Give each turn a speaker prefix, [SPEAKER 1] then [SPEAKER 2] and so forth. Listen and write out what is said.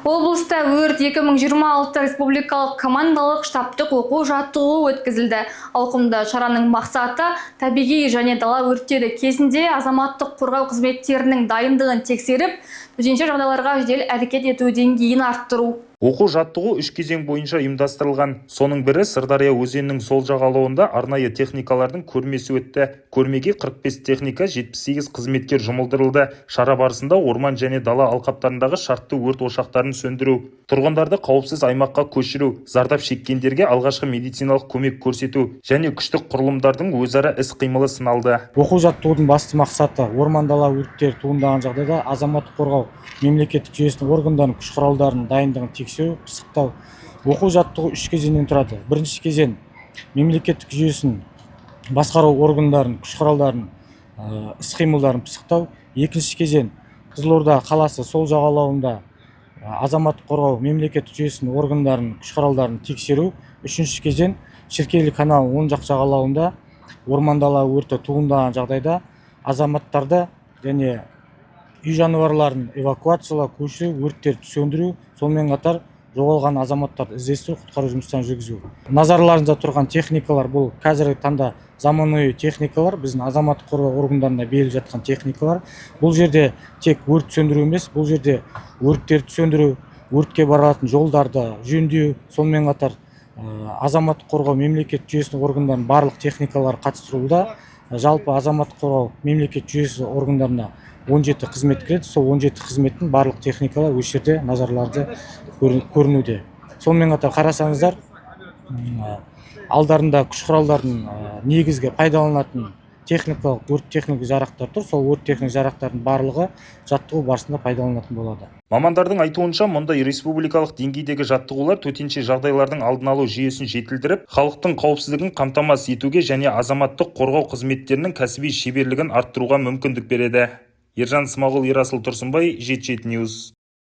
[SPEAKER 1] Облыста өрт 2026 республикалық командалық штабтық оқу жаттығуы өткізілді. Ауқымды шараның мақсаты табиғи және дала өрттері кезінде азаматтық қорғау қызметтерінің дайындығын тексеріп, төтенше жағдайларға жедел әрекет ету деңгейін арттыру.
[SPEAKER 2] Оқу жаттығу 3 кезең бойынша ұйымдастырылған. Соның бірі Сырдария өзенінің сол жағалауында арнайы техникалардың көрмесі өтті. Көрмеге 45 техника, 78 қызметкер жұмылдырылды. Шара барысында орман және дала алқаптарындағы шартты өрт ошақтарын сөндіру, тұрғындарды қауіпсіз аймаққа көшіру, зардап шеккендерге алғашқы медициналық көмек көрсету және күштік құрылымдардың өзара іс-қимылы сыналды.
[SPEAKER 3] Оқу жаттығудың басты мақсаты орман дала өрттері туындаған жағдайда азаматтық қорғау мемлекеттік жүйесінің органдарының күш құралдарының дайындығын тексеру, пысықтау. Оқу жаттығу 3 кезеңнен тұрады. Бірінші кезең мемлекеттік жүйесін басқару органдарының күш құралдарының іс-қимылдарын пысықтау. Екінші кезең Қызылорда қаласы сол жағалауында азаматтық қорғау мемлекеттік жүйесінің органдарының күш құралдарын тексеру. Үшінші кезең Шіркейлі канал оң жақ жағалауында орман дала өрті туындаған жағдайда азаматтарды және үй жануарларын эвакуациялау, көшіру, өрттерді сөндіру, сонымен қатар жоғалған азаматтарды іздестіру, құтқару жұмыстарын жүргізу. Назарларыңызда тұрған техникалар бұл қазіргі таңда заманауи техникалар, біздің азаматтық қорғау органдарында беріліп жатқан техникалар. Бұл жерде тек өрт сөндіру емес, бұл жерде өрттерді сөндіру, өртке баратын жолдарды жөндеу, сонымен қатар азаматтық қорғау мемлекет жүйесінің органдарының барлық техникалары қатыстырылуда. Жалпы азаматтық қорғау мемлекет жүйесі органдарына 17 қызмет кіреді. Сол 17 қызметтің барлық техникалар осы жерде назарларды көрінуде. Сонымен қатар қарасаңыздар, алдарында күш құралдардың негізгі пайдаланатын техникалық өрт техникалық жарақтар тұр. Сол өрт техникалық жарақтардың барлығы жаттығу барысында пайдаланатын болады.
[SPEAKER 2] Мамандардың айтуынша, мұндай республикалық деңгейдегі жаттығулар төтенше жағдайлардың алдын алу жүйесін жетілдіріп, халықтың қауіпсіздігін қамтамасыз етуге және азаматтық қорғау қызметтерінің кәсіби шеберлігін арттыруға мүмкіндік береді. Ержан Смағұл, Ерасыл Тұрсынбай, Жеті News.